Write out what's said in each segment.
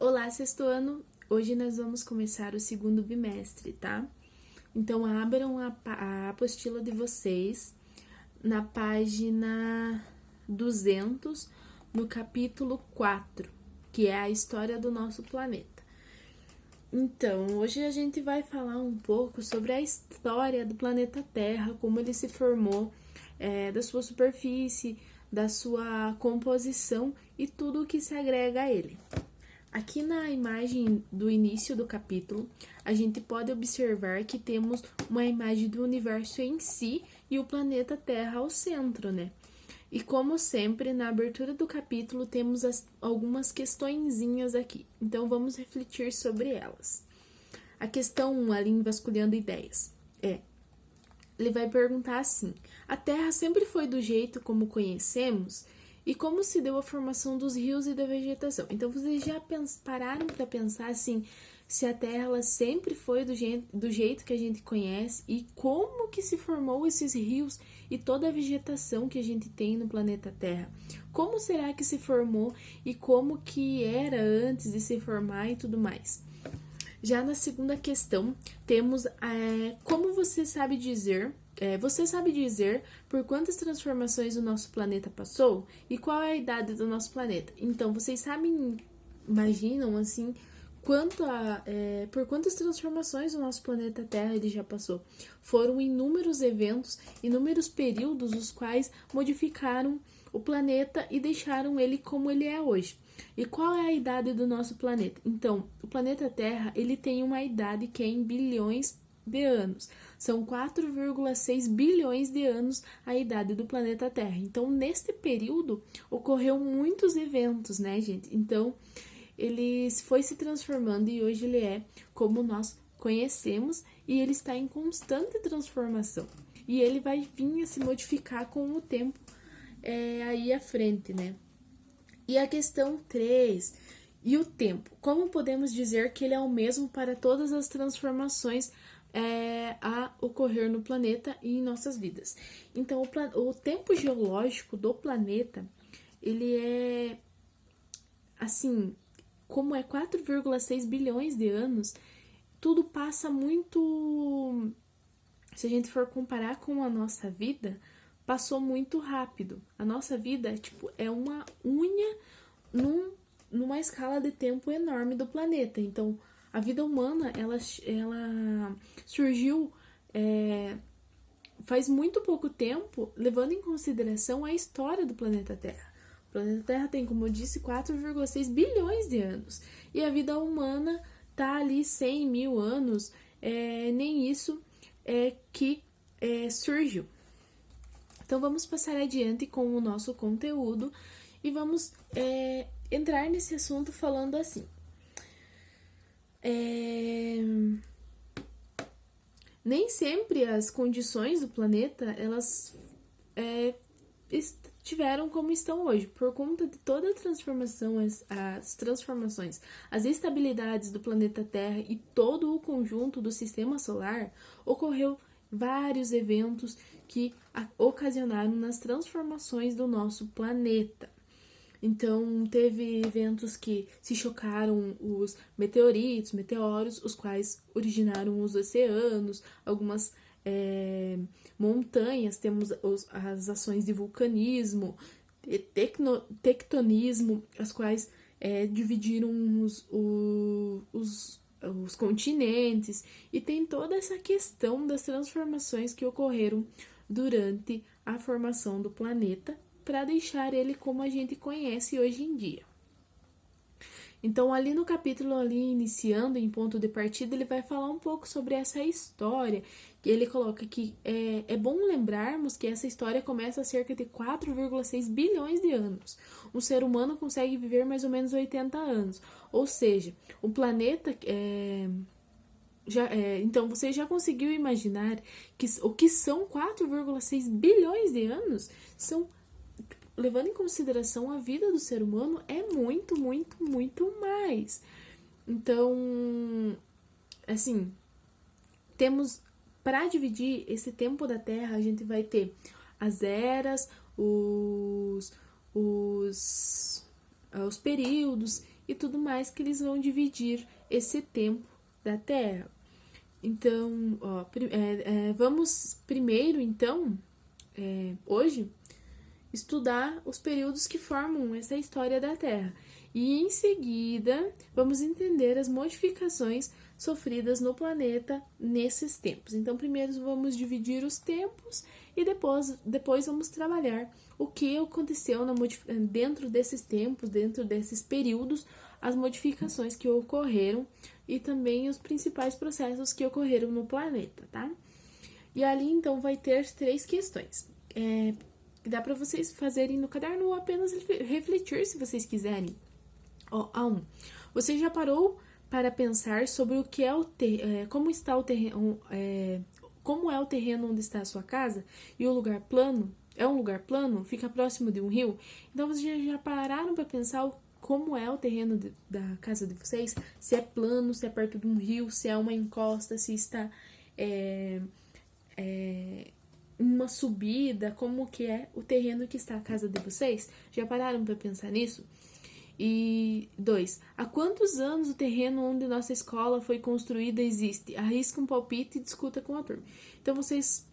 Olá, sexto ano! Hoje nós vamos começar o segundo bimestre, tá? Então, abram a apostila de vocês na página 200, no capítulo 4, que é a história do nosso planeta. Então, hoje a gente vai falar um pouco sobre a história do planeta Terra, como ele se formou, da sua superfície, da sua composição e tudo o que se agrega a ele. Aqui na imagem do início do capítulo, a gente pode observar que temos uma imagem do universo em si e o planeta Terra ao centro, né? E como sempre, na abertura do capítulo, temos algumas questõezinhas aqui. Então, vamos refletir sobre elas. A questão 1, ali em Vasculhando Ideias, ele vai perguntar assim: a Terra sempre foi do jeito como conhecemos? E como se deu a formação dos rios e da vegetação? Então, vocês já pararam para pensar assim, se a Terra ela sempre foi do jeito que a gente conhece e como que se formou esses rios e toda a vegetação que a gente tem no planeta Terra? Como será que se formou e como que era antes de se formar e tudo mais? Já na segunda questão, temos como você sabe dizer por quantas transformações o nosso planeta passou e qual é a idade do nosso planeta? Então, vocês imaginam assim, por quantas transformações o nosso planeta Terra ele já passou? Foram inúmeros eventos, inúmeros períodos os quais modificaram o planeta e deixaram ele como ele é hoje. E qual é a idade do nosso planeta? Então, o planeta Terra ele tem uma idade que é em bilhões de anos. São 4,6 bilhões de anos a idade do planeta Terra. Então, neste período, ocorreu muitos eventos, né, gente? Então, ele foi se transformando e hoje ele é como nós conhecemos e ele está em constante transformação. E ele vai vir a se modificar com o tempo aí à frente, né? E a questão 3, e o tempo? Como podemos dizer que ele é o mesmo para todas as transformações a ocorrer no planeta e em nossas vidas? Então, o tempo geológico do planeta, ele é, assim, como é 4,6 bilhões de anos, tudo passa muito... Se a gente for comparar com a nossa vida, passou muito rápido. A nossa vida, é uma unha numa escala de tempo enorme do planeta. Então, a vida humana, ela surgiu faz muito pouco tempo, levando em consideração a história do planeta Terra. O planeta Terra tem, como eu disse, 4,6 bilhões de anos. E a vida humana tá ali 100 mil anos, nem isso que surgiu. Então, vamos passar adiante com o nosso conteúdo e vamos entrar nesse assunto falando assim. Nem sempre as condições do planeta, elas estiveram como estão hoje, por conta de toda a transformação, as transformações, as estabilidades do planeta Terra e todo o conjunto do sistema solar, ocorreu vários eventos que ocasionaram nas transformações do nosso planeta. Então, teve eventos que se chocaram os meteoros, os quais originaram os oceanos, algumas montanhas, temos as ações de vulcanismo, tectonismo, as quais dividiram os continentes, e tem toda essa questão das transformações que ocorreram durante a formação do planeta para deixar ele como a gente conhece hoje em dia. Então, ali no capítulo, iniciando em ponto de partida, ele vai falar um pouco sobre essa história, que ele coloca que é bom lembrarmos que essa história começa há cerca de 4,6 bilhões de anos. Um ser humano consegue viver mais ou menos 80 anos, ou seja, o planeta... então, você já conseguiu imaginar que o que são 4,6 bilhões de anos? Levando em consideração a vida do ser humano, é muito, muito, muito mais. Então, assim, temos, para dividir esse tempo da Terra, a gente vai ter as eras, os períodos e tudo mais, que eles vão dividir esse tempo da Terra. Então, vamos primeiro, então, hoje, estudar os períodos que formam essa história da Terra. E em seguida, vamos entender as modificações sofridas no planeta nesses tempos. Então, primeiro vamos dividir os tempos e depois vamos trabalhar o que aconteceu dentro desses tempos, dentro desses períodos, as modificações que ocorreram e também os principais processos que ocorreram no planeta, tá? E ali, então, vai ter 3 questões. Dá para vocês fazerem no caderno ou apenas refletir, se vocês quiserem. A1. Você já parou para pensar sobre o que é como está o terreno, como é o terreno onde está a sua casa e o lugar plano? É um lugar plano? Fica próximo de um rio? Então, vocês já pararam para pensar como é o terreno da casa de vocês? Se é plano, se é perto de um rio, se é uma encosta, se está uma subida, como que é o terreno que está a casa de vocês? Já pararam para pensar nisso? E 2. Há quantos anos o terreno onde nossa escola foi construída existe? Arrisca um palpite e discuta com a turma. Então, vocês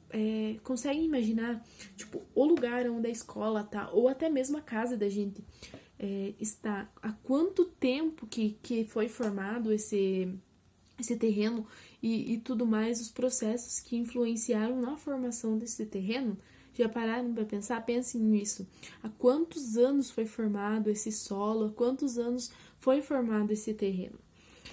conseguem imaginar, tipo, o lugar onde a escola tá, ou até mesmo a casa da gente está, há quanto tempo que foi formado esse terreno e tudo mais, os processos que influenciaram na formação desse terreno? Já pararam para pensar? Pensem nisso. Há quantos anos foi formado esse solo? Há quantos anos foi formado esse terreno?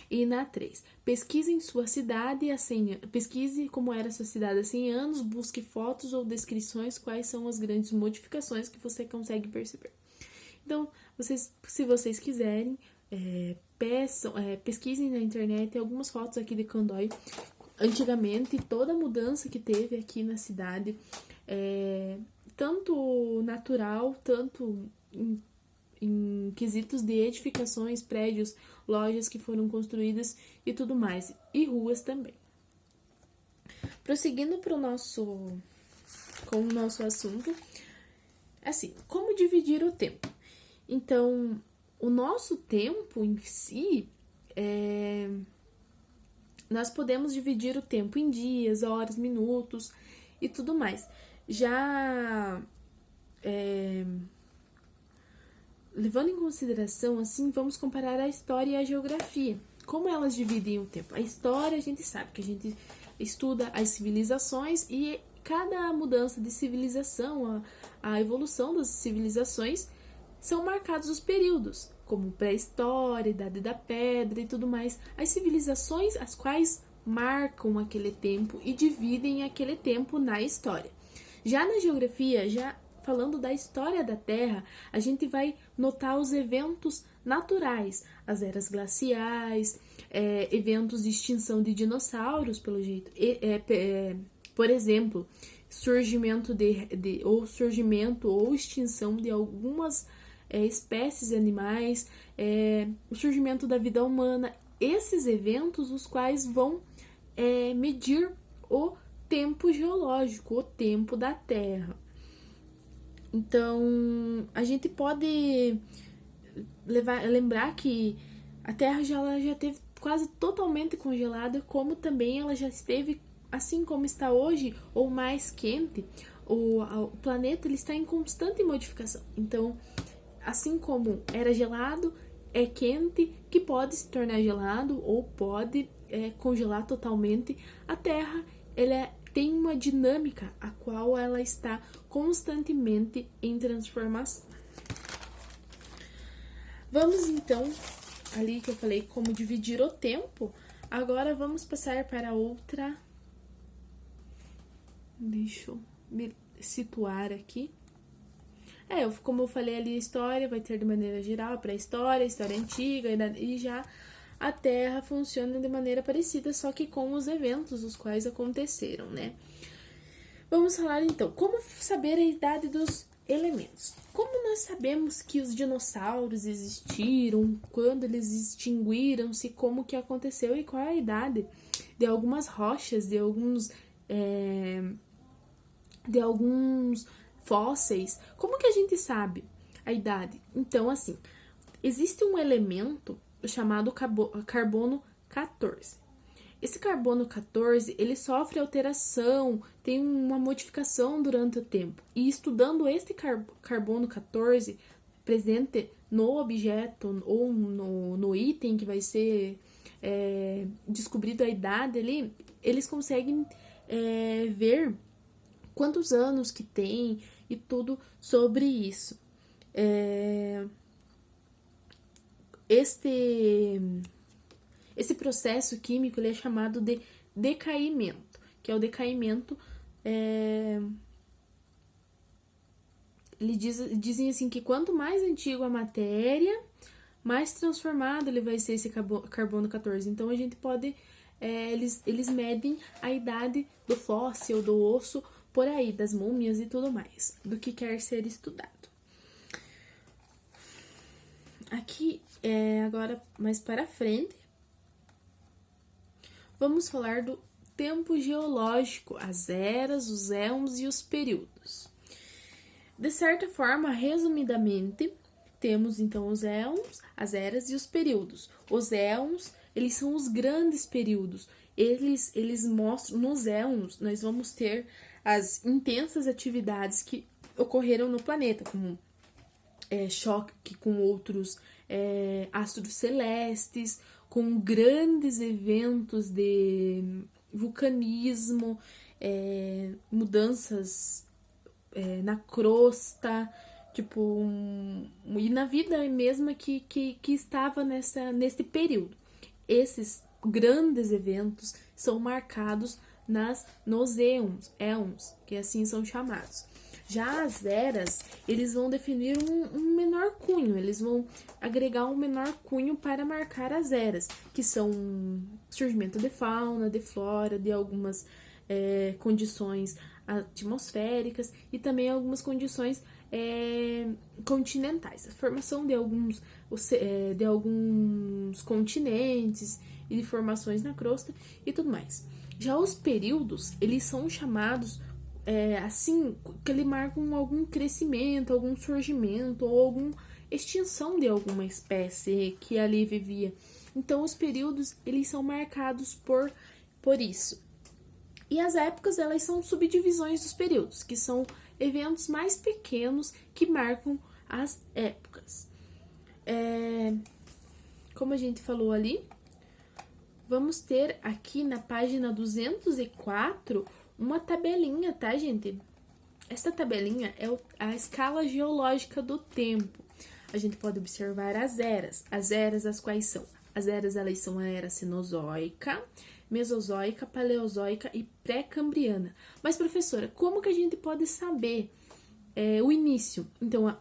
E na 3, pesquise em sua cidade há 100 anos. Pesquise como era a sua cidade há 100 anos, busque fotos ou descrições quais são as grandes modificações que você consegue perceber. Então, se vocês quiserem, pesquisem na internet, tem algumas fotos aqui de Candói. Antigamente, toda a mudança que teve aqui na cidade, tanto natural, tanto em quesitos de edificações, prédios, lojas que foram construídas e tudo mais, e ruas também. Prosseguindo com o nosso assunto, assim, como dividir o tempo? Então, o nosso tempo em si, nós podemos dividir o tempo em dias, horas, minutos e tudo mais. Já levando em consideração, assim, vamos comparar a história e a geografia. Como elas dividem o tempo? A história, a gente sabe que a gente estuda as civilizações e cada mudança de civilização, a evolução das civilizações, são marcados os períodos, como pré-história, idade da pedra e tudo mais. As civilizações, as quais marcam aquele tempo e dividem aquele tempo na história. Já na geografia, já falando da história da Terra, a gente vai notar os eventos naturais, as eras glaciais, eventos de extinção de dinossauros, pelo jeito. Por exemplo, surgimento ou extinção de algumas espécies de animais, o surgimento da vida humana. Esses eventos, os quais vão medir o tempo geológico, o tempo da Terra. Então, a gente pode lembrar que a Terra já esteve quase totalmente congelada, como também ela já esteve, assim como está hoje, ou mais quente. O planeta ele está em constante modificação. Então, assim como era gelado, é quente, que pode se tornar gelado ou pode congelar totalmente. A Terra ela tem uma dinâmica a qual ela está constantemente em transformação. Vamos então, ali que eu falei como dividir o tempo, agora vamos passar para outra. Deixa eu me situar aqui. Como eu falei ali, a história vai ter de maneira geral, pré-história, história antiga, e já a Terra funciona de maneira parecida, só que com os eventos os quais aconteceram, né? Vamos falar então, como saber a idade dos elementos. Como nós sabemos que os dinossauros existiram, quando eles extinguiram-se, como que aconteceu e qual é a idade de algumas rochas, de alguns fósseis? Como que a gente sabe a idade? Então, assim, existe um elemento chamado carbono 14. Esse carbono 14, ele sofre alteração, tem uma modificação durante o tempo. E estudando este carbono 14 presente no objeto ou no item que vai ser descobrido a idade ali, eles conseguem ver quantos anos que tem e tudo sobre isso. Esse processo químico ele é chamado de decaimento, que é o decaimento. Dizem assim que quanto mais antigo a matéria, mais transformado ele vai ser esse carbono 14. Então a gente pode, eles medem a idade do fóssil, do osso, por aí, das múmias e tudo mais, do que quer ser estudado. Aqui, agora mais para frente, vamos falar do tempo geológico, as eras, os éons e os períodos. De certa forma, resumidamente, temos então os éons, as eras e os períodos. Os éons, eles são os grandes períodos. Eles mostram, nos éons, nós vamos ter as intensas atividades que ocorreram no planeta, como choque com outros astros celestes, com grandes eventos de vulcanismo, mudanças na crosta, tipo, e na vida mesma que estava nesse período. Esses grandes eventos são marcados nos éons, que assim são chamados. Já as eras, eles vão definir um menor cunho, eles vão agregar um menor cunho para marcar as eras, que são surgimento de fauna, de flora, de algumas condições atmosféricas e também algumas condições continentais, a formação de alguns continentes e de formações na crosta e tudo mais. Já os períodos, eles são chamados assim, que ele marcam algum crescimento, algum surgimento ou alguma extinção de alguma espécie que ali vivia. Então, os períodos, eles são marcados por isso. E as épocas, elas são subdivisões dos períodos, que são eventos mais pequenos que marcam as épocas. Como a gente falou ali, vamos ter aqui na página 204 uma tabelinha, tá, gente? Essa tabelinha é a escala geológica do tempo. A gente pode observar as eras. As eras, as quais são? As eras, elas são a era cenozoica, mesozoica, paleozoica e pré-cambriana. Mas, professora, como que a gente pode saber o início? Então,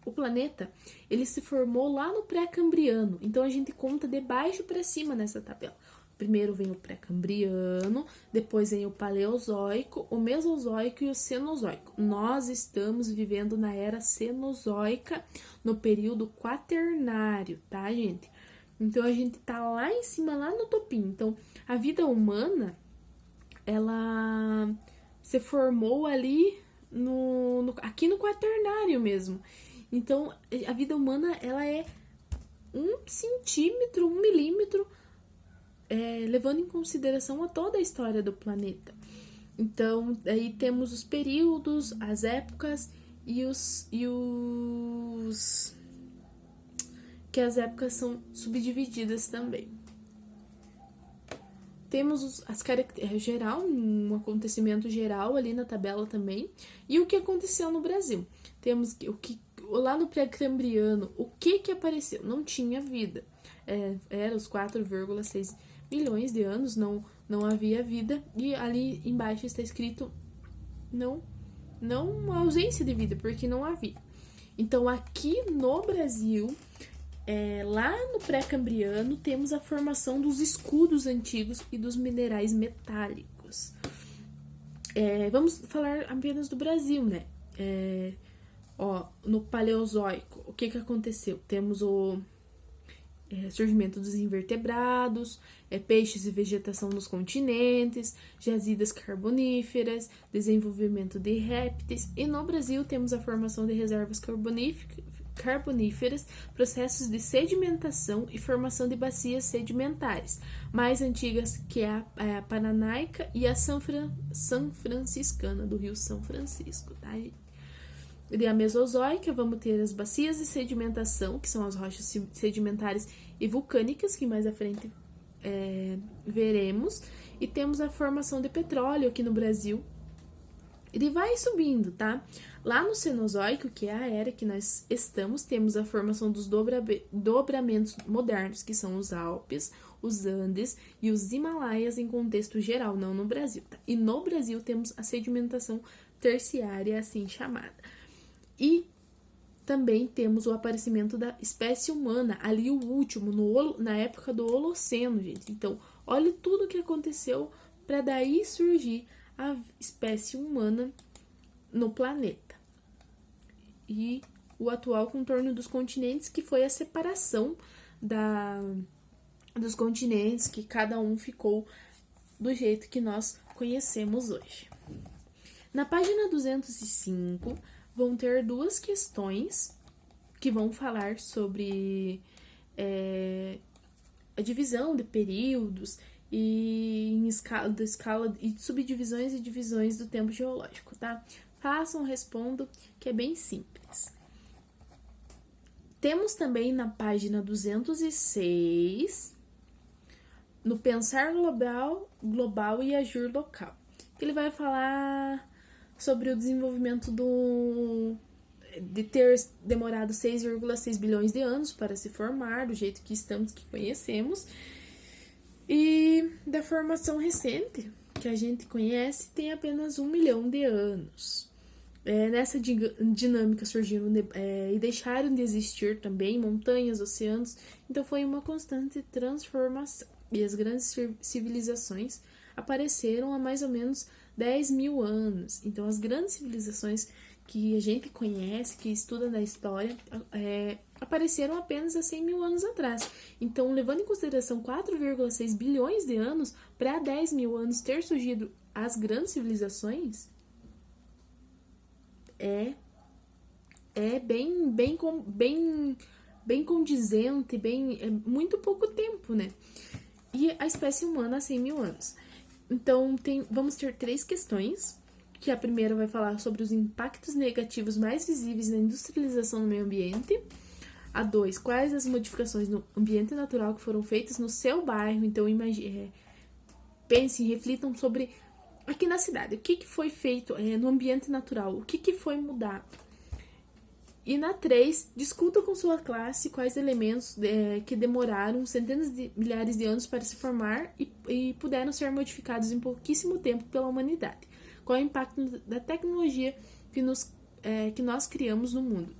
o planeta, ele se formou lá no pré-cambriano. Então, a gente conta de baixo para cima nessa tabela. Primeiro vem o pré-cambriano, depois vem o paleozoico, o mesozoico e o cenozoico. Nós estamos vivendo na era cenozoica, no período quaternário, tá, gente? Então, a gente tá lá em cima, lá no topinho. Então, a vida humana, ela se formou ali aqui no quaternário mesmo. Então, a vida humana, ela é 1 centímetro, 1 milímetro, levando em consideração a toda a história do planeta. Então, aí temos os períodos, as épocas e os que as épocas são subdivididas também. Temos as características geral, um acontecimento geral ali na tabela também, e o que aconteceu no Brasil. Temos lá no pré-cambriano, o que apareceu? Não tinha vida. Era os 4,6 milhões de anos, não havia vida, e ali embaixo está escrito não ausência de vida, porque não havia. Então, aqui no Brasil, lá no pré-cambriano, temos a formação dos escudos antigos e dos minerais metálicos. Vamos falar apenas do Brasil, né? No Paleozoico, o que aconteceu? Temos o surgimento dos invertebrados, peixes e vegetação nos continentes, jazidas carboníferas, desenvolvimento de répteis, e no Brasil temos a formação de reservas carboníferas, processos de sedimentação e formação de bacias sedimentares, mais antigas que a Paranaica e a São Franciscana, do Rio São Francisco, tá, gente? E a Mesozoica, vamos ter as bacias de sedimentação, que são as rochas sedimentares e vulcânicas, que mais à frente veremos. E temos a formação de petróleo aqui no Brasil. Ele vai subindo, tá? Lá no Cenozoico, que é a era que nós estamos, temos a formação dos dobramentos modernos, que são os Alpes, os Andes e os Himalaias em contexto geral, não no Brasil, tá? E no Brasil temos a sedimentação terciária, assim chamada. E também temos o aparecimento da espécie humana, ali o último, na época do Holoceno, gente. Então, olha tudo o que aconteceu para daí surgir a espécie humana no planeta. E o atual contorno dos continentes, que foi a separação dos continentes, que cada um ficou do jeito que nós conhecemos hoje. Na página 205, vão ter duas questões que vão falar sobre a divisão de períodos e em escala e subdivisões e divisões do tempo geológico, tá? Façam, respondam, que é bem simples. Temos também na página 206, no Pensar Global e Agir Local, que ele vai falar sobre o desenvolvimento de ter demorado 6,6 bilhões de anos para se formar, do jeito que estamos, que conhecemos, e da formação recente, que a gente conhece, tem apenas 1 milhão de anos. Nessa dinâmica surgiram e deixaram de existir também montanhas, oceanos, então foi uma constante transformação. E as grandes civilizações apareceram há mais ou menos 10 mil anos. Então, as grandes civilizações que a gente conhece, que estuda na história, apareceram apenas há 100 mil anos atrás. Então, levando em consideração 4,6 bilhões de anos, para 10 mil anos ter surgido as grandes civilizações, é bem condizente, muito pouco tempo, né? E a espécie humana há 100 mil anos. Então, vamos ter 3 questões, que a primeira vai falar sobre os impactos negativos mais visíveis na industrialização no meio ambiente. A 2, quais as modificações no ambiente natural que foram feitas no seu bairro. Então, pensem, reflitam sobre aqui na cidade, o que foi feito no ambiente natural, o que foi mudado. E na 3, discuta com sua classe quais elementos que demoraram centenas de milhares de anos para se formar e puderam ser modificados em pouquíssimo tempo pela humanidade. Qual é o impacto da tecnologia que nós criamos no mundo?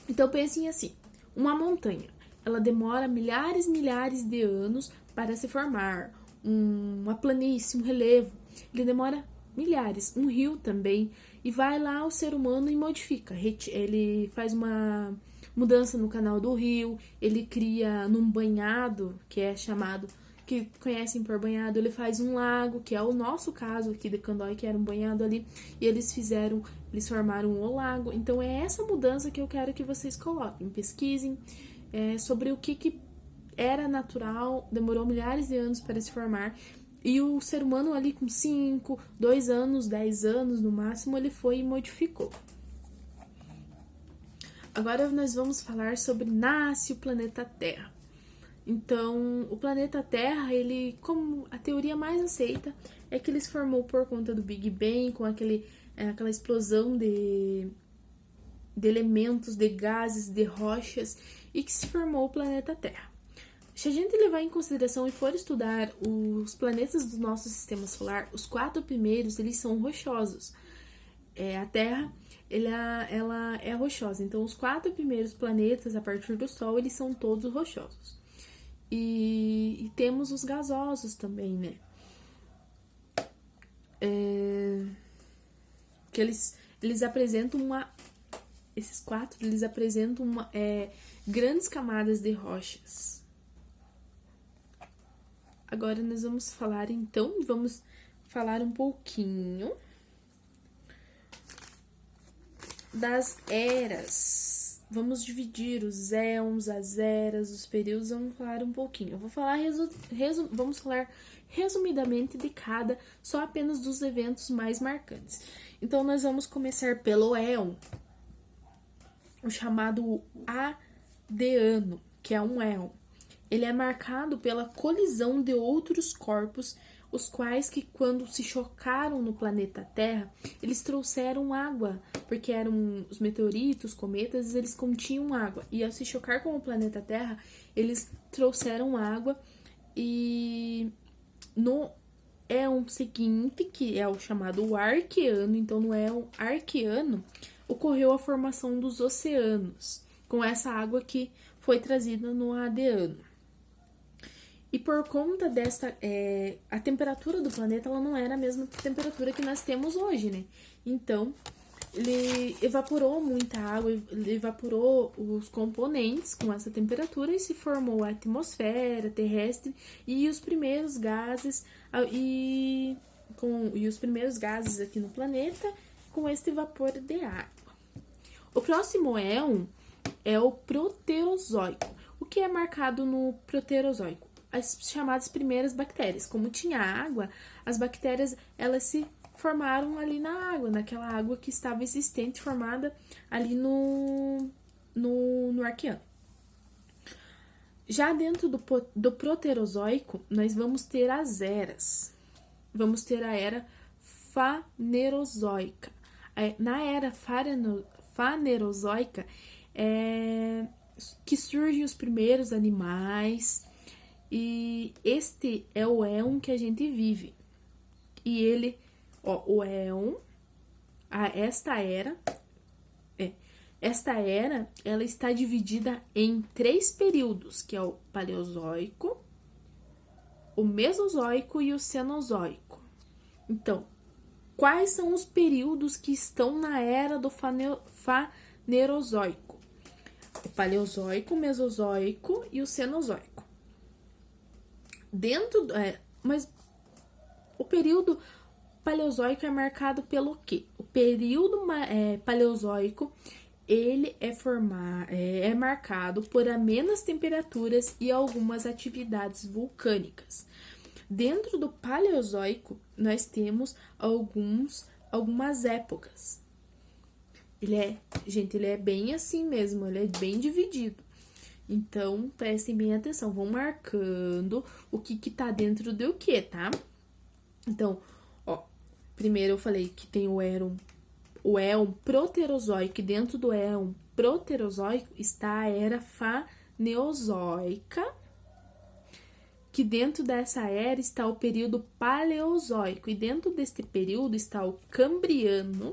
Então pensem assim, uma montanha, ela demora milhares de anos para se formar. Uma planície, um relevo, ele demora milhares. Um rio também. E vai lá o ser humano e modifica. Ele faz uma mudança no canal do rio, ele cria num banhado, que é chamado, que conhecem por banhado, ele faz um lago, que é o nosso caso aqui de Candói, que era um banhado ali, e eles formaram o lago. Então é essa mudança que eu quero que vocês coloquem, pesquisem sobre o que era natural, demorou milhares de anos para se formar. E o ser humano ali com 5, 2 anos, 10 anos no máximo, ele foi e modificou. Agora nós vamos falar sobre nasce o planeta Terra. Então, o planeta Terra, ele, como a teoria mais aceita, é que ele se formou por conta do Big Bang, com aquela explosão de elementos, de gases, de rochas, e que se formou o planeta Terra. Se a gente levar em consideração e for estudar os planetas do nosso sistema solar, os 4 primeiros, eles são rochosos. A Terra, ela é rochosa. Então, os 4 primeiros planetas, a partir do Sol, eles são todos rochosos. E temos os gasosos também, né? Que eles apresentam esses 4, eles apresentam grandes camadas de rochas. Agora nós vamos falar um pouquinho das eras vamos dividir os éons, as eras, os períodos, vamos falar um pouquinho. Eu vou falar, vamos falar resumidamente de cada, só apenas dos eventos mais marcantes. Então, nós vamos começar pelo éon, o chamado Adeano, que é um éon. Ele é marcado pela colisão de outros corpos, os quais que quando se chocaram no planeta Terra, eles trouxeram água, porque eram os meteoritos, cometas, eles continham água. E ao se chocar com o planeta Terra, eles trouxeram água e no éon seguinte, que é o chamado Arqueano, então no éon Arqueano, ocorreu a formação dos oceanos, com essa água que foi trazida no Adeano. E por conta dessa, a temperatura do planeta, ela não era a mesma temperatura que nós temos hoje, né? Então, ele evaporou muita água, ele evaporou os componentes com essa temperatura e se formou a atmosfera terrestre e os primeiros gases, os primeiros gases aqui no planeta com este vapor de água. O próximo éon é o Proterozoico. O que é marcado no Proterozoico? As chamadas primeiras bactérias. Como tinha água, as bactérias elas se formaram ali na água, naquela água que estava existente, formada ali no Arqueano. Já dentro do Proterozoico, nós vamos ter as eras. Vamos ter a era Fanerozoica. Na era Fanerozoica que surgem os primeiros animais, e este é o éon que a gente vive. E ele, o éon, esta era, ela está dividida em 3 períodos, que é o Paleozoico, o Mesozoico e o Cenozoico. Então, quais são os períodos que estão na era do Fanerozoico? O Paleozoico, o Mesozoico e o Cenozoico. Mas o período Paleozoico é marcado pelo quê? O período Paleozoico, ele é marcado por amenas temperaturas e algumas atividades vulcânicas. Dentro do Paleozoico, nós temos algumas épocas. Ele é bem assim mesmo, ele é bem dividido. Então, prestem bem atenção, vão marcando o que tá dentro do que, tá? Então, primeiro eu falei que tem o éon Proterozoico, e dentro do éon Proterozoico está a era Faneozoica, que dentro dessa era está o período Paleozoico, e dentro deste período está o Cambriano,